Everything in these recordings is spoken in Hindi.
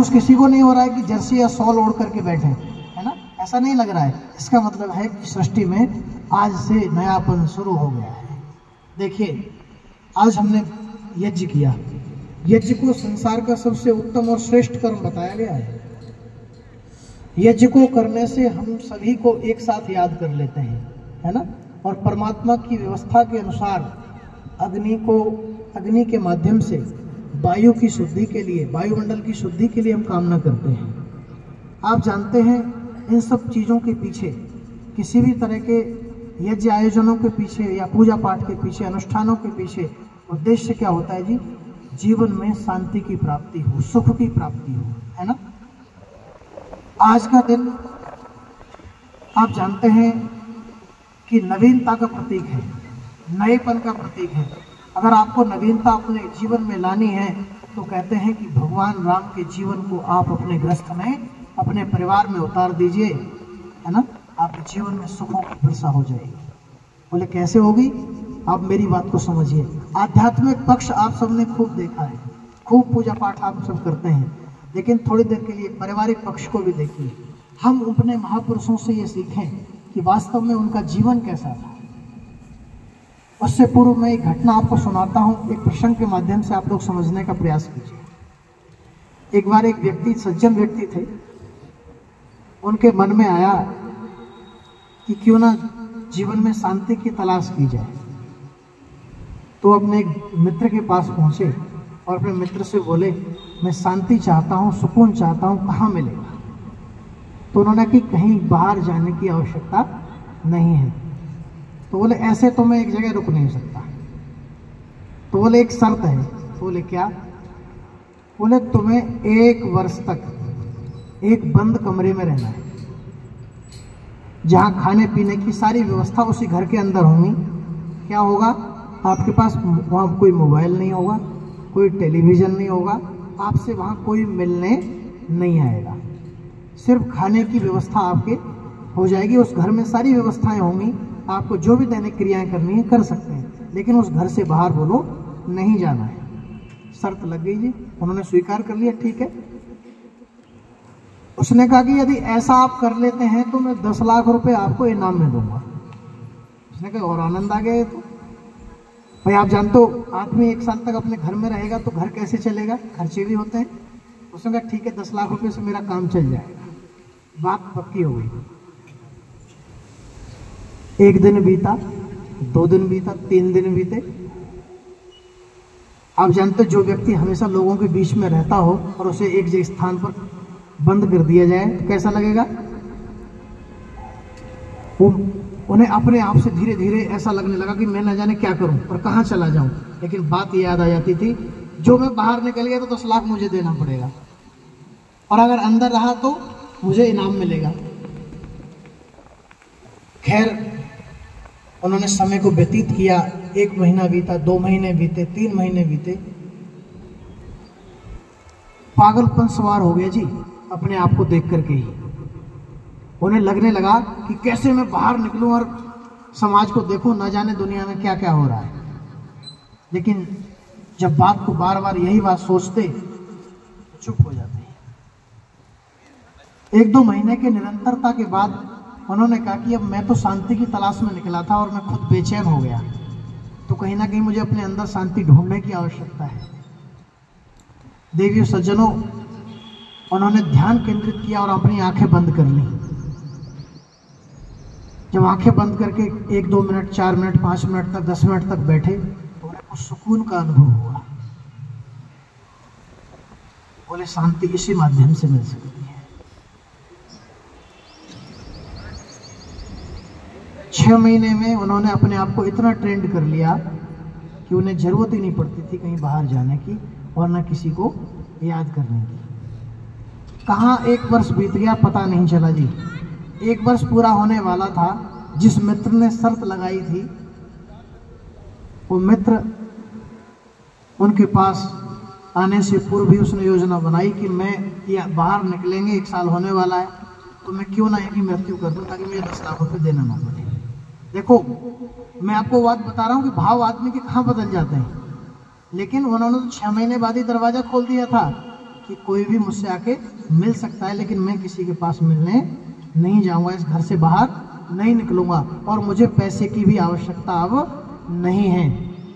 महसूस किसी को नहीं हो रहा है कि जर्सी या शॉल ओढ़ करके बैठे, है ना? ऐसा नहीं लग रहा है। इसका मतलब है कि सृष्टि में आज से नयापन शुरू हो गया है। देखिए, आज हमने यज्ञ किया। यज्ञ को संसार का सबसे उत्तम और श्रेष्ठ कर्म बताया गया है। यज्ञ को करने से हम सभी को एक साथ याद कर लेते हैं, है ना? और परमात्मा की व्यवस्था के अनुसार अग्नि के माध्यम से वायु की शुद्धि के लिए, वायुमंडल की शुद्धि के लिए हम कामना करते हैं। आप जानते हैं इन सब चीज़ों के पीछे, किसी भी तरह के यज्ञ आयोजनों के पीछे या पूजा पाठ के पीछे, अनुष्ठानों के पीछे उद्देश्य क्या होता है जी? जीवन में शांति की प्राप्ति हो, सुख की प्राप्ति हो, है ना? आज का दिन आप जानते हैं कि नवीनता का प्रतीक है, नएपन का प्रतीक है। अगर आपको नवीनता अपने जीवन में लानी है तो कहते हैं कि भगवान राम के जीवन को आप अपने गृहस्थ में, अपने परिवार में उतार दीजिए, है ना? आपके जीवन में सुखों की वर्षा हो जाएगी। बोले कैसे होगी? आप मेरी बात को समझिए। आध्यात्मिक पक्ष आप सबने खूब देखा है, खूब पूजा पाठ आप सब करते हैं, लेकिन थोड़ी देर के लिए पारिवारिक पक्ष को भी देखिए। हम अपने महापुरुषों से ये सीखें कि वास्तव में उनका जीवन कैसा था। उससे पूर्व मैं एक घटना आपको सुनाता हूँ, एक प्रसंग के माध्यम से आप लोग समझने का प्रयास कीजिए। एक बार एक व्यक्ति, सज्जन व्यक्ति थे, उनके मन में आया कि क्यों ना जीवन में शांति की तलाश की जाए। तो अपने एक मित्र के पास पहुंचे और अपने मित्र से बोले, मैं शांति चाहता हूँ, सुकून चाहता हूँ, कहाँ मिलेगा? तो उन्होंने कि कहीं बाहर जाने की आवश्यकता नहीं है। तो बोले ऐसे तो मैं एक जगह रुक नहीं सकता। तो बोले एक शर्त है। तो बोले क्या? बोले तुम्हें 1 वर्ष तक एक बंद कमरे में रहना है, जहाँ खाने पीने की सारी व्यवस्था उसी घर के अंदर होंगी। क्या होगा? आपके पास वहाँ कोई मोबाइल नहीं होगा, कोई टेलीविज़न नहीं होगा, आपसे वहाँ कोई मिलने नहीं आएगा। सिर्फ खाने की व्यवस्था आपके हो जाएगी। उस घर में सारी व्यवस्थाएं होंगी, आपको जो भी दैनिक क्रियाएं करनी है कर सकते हैं, लेकिन उस घर से बाहर बोलो नहीं जाना है। शर्त लग गई जी, उन्होंने स्वीकार कर लिया, ठीक है। उसने कहा कि यदि ऐसा आप कर लेते हैं तो मैं 10 लाख रुपए आपको इनाम में दूंगा। उसने कहा और आनंद आ गया। तो भाई आप जानते हो, आदमी 1 साल तक अपने घर में रहेगा तो घर कैसे चलेगा, खर्चे भी होते हैं। उसने कहा ठीक है, 10 लाख रुपए से मेरा काम चल जाएगा। बात पक्की हो गई। 1 दिन बीता, 2 दिन बीता, 3 दिन बीते। आप जानते हो, जो व्यक्ति हमेशा लोगों के बीच में रहता हो और उसे एक जगह स्थान पर बंद कर दिया जाए तो कैसा लगेगा? उन्हें अपने आप से धीरे धीरे ऐसा लगने लगा कि मैं न जाने क्या करूं और कहां चला जाऊं। लेकिन बात याद आ जाती थी, जो मैं बाहर निकल गया तो 10 लाख मुझे देना पड़ेगा, और अगर अंदर रहा तो मुझे इनाम मिलेगा। खैर, उन्होंने समय को व्यतीत किया। 1 महीना बीता, 2 महीने बीते, 3 महीने बीते। पागलपन सवार हो गया जी अपने आप को देख करके ही। उन्हें लगने लगा कि कैसे मैं बाहर निकलूं और समाज को देखूं, न जाने दुनिया में क्या क्या हो रहा है। लेकिन जब बात को बार बार यही बात सोचते तो चुप हो जाते हैं। 1-2 महीने के निरंतरता के बाद उन्होंने कहा कि अब मैं तो शांति की तलाश में निकला था और मैं खुद बेचैन हो गया, तो कहीं ना कहीं मुझे अपने अंदर शांति ढूंढने की आवश्यकता है। देवियों सज्जनों, उन्होंने ध्यान केंद्रित किया और अपनी आंखें बंद कर ली। जब आंखें बंद करके 1-2 मिनट, 4 मिनट, 5 मिनट तक, 10 मिनट तक बैठे तो उन्हें कुछ सुकून का अनुभव हुआ। बोले शांति इसी माध्यम से मिल सकती है। 6 महीने में उन्होंने अपने आप को इतना ट्रेंड कर लिया कि उन्हें जरूरत ही नहीं पड़ती थी कहीं बाहर जाने की और न किसी को याद करने की। कहाँ 1 वर्ष बीत गया पता नहीं चला जी। 1 वर्ष पूरा होने वाला था। जिस मित्र ने शर्त लगाई थी, वो मित्र उनके पास आने से पूर्व भी उसने योजना बनाई कि मैं या बाहर निकलेंगे, 1 साल होने वाला है, तो मैं क्यों ना इनकी मृत्यु कर दूं ताकि मुझे 10 लाख रुपए देना ना पड़े। देखो, मैं आपको बात बता रहा हूँ कि भाव आदमी के कहाँ बदल जाते हैं। लेकिन उन्होंने तो 6 महीने बाद ही दरवाजा खोल दिया था कि कोई भी मुझसे आके मिल सकता है, लेकिन मैं किसी के पास मिलने नहीं जाऊंगा, इस घर से बाहर नहीं निकलूंगा, और मुझे पैसे की भी आवश्यकता अब नहीं है,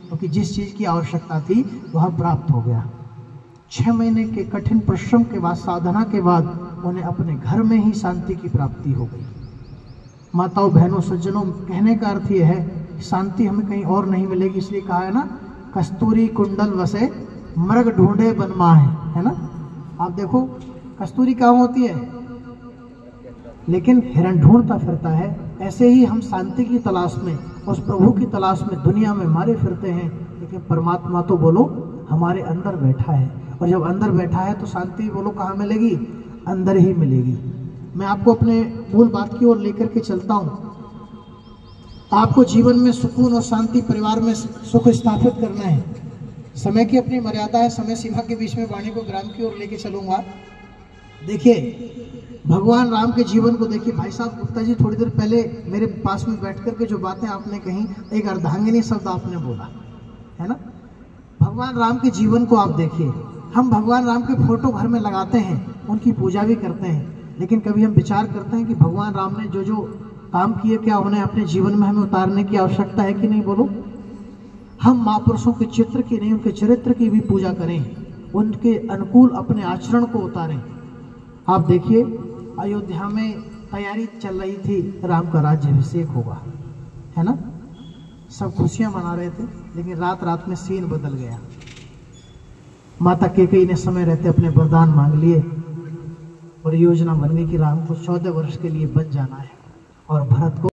क्योंकि जिस चीज़ की आवश्यकता थी वह प्राप्त हो गया। 6 महीने के कठिन परिश्रम के बाद, साधना के बाद, उन्हें अपने घर में ही शांति की प्राप्ति हो गई। माताओं, बहनों, सज्जनों, कहने का अर्थ यह है कि शांति हमें कहीं और नहीं मिलेगी, इसलिए कहा है ना, कस्तूरी कुंडल वसे मृग ढूंढे बनमाहे, है ना। आप देखो कस्तूरी कहाँ होती है, लेकिन हिरण ढूंढता फिरता है। ऐसे ही हम शांति की तलाश में, उस प्रभु की तलाश में दुनिया में मारे फिरते हैं, लेकिन परमात्मा तो बोलो हमारे अंदर बैठा है, और जब अंदर बैठा है तो शांति बोलो कहाँ मिलेगी, अंदर ही मिलेगी। मैं आपको अपने मूल बात की ओर लेकर के चलता हूँ। आपको जीवन में सुकून और शांति, परिवार में सुख स्थापित करना है। समय की अपनी मर्यादा है, समय सीमा के बीच में वाणी को विराम की ओर लेके चलूंगा। देखिए भगवान राम के जीवन को देखिए। भाई साहब गुप्ता जी थोड़ी देर पहले मेरे पास में बैठ करके जो बातें आपने कही, एक अर्धांगिनी शब्द आपने बोला, है ना। भगवान राम के जीवन को आप देखिए। हम भगवान राम के फोटो घर में लगाते हैं, उनकी पूजा भी करते हैं, लेकिन कभी हम विचार करते हैं कि भगवान राम ने जो जो काम किए, क्या उन्हें अपने जीवन में हमें उतारने की आवश्यकता है कि नहीं, बोलो। हम महापुरुषों के चित्र की नहीं, उनके चरित्र की भी पूजा करें, उनके अनुकूल अपने आचरण को उतारें। आप देखिए अयोध्या में तैयारी चल रही थी, राम का राज्याभिषेक होगा, है ना। सब खुशियां मना रहे थे, लेकिन रात रात में सीन बदल गया। माता कैकेयी ने समय रहते अपने वरदान मांग लिए, और योजना बन गई कि राम को 14 वर्ष के लिए बन जाना है, और भरत को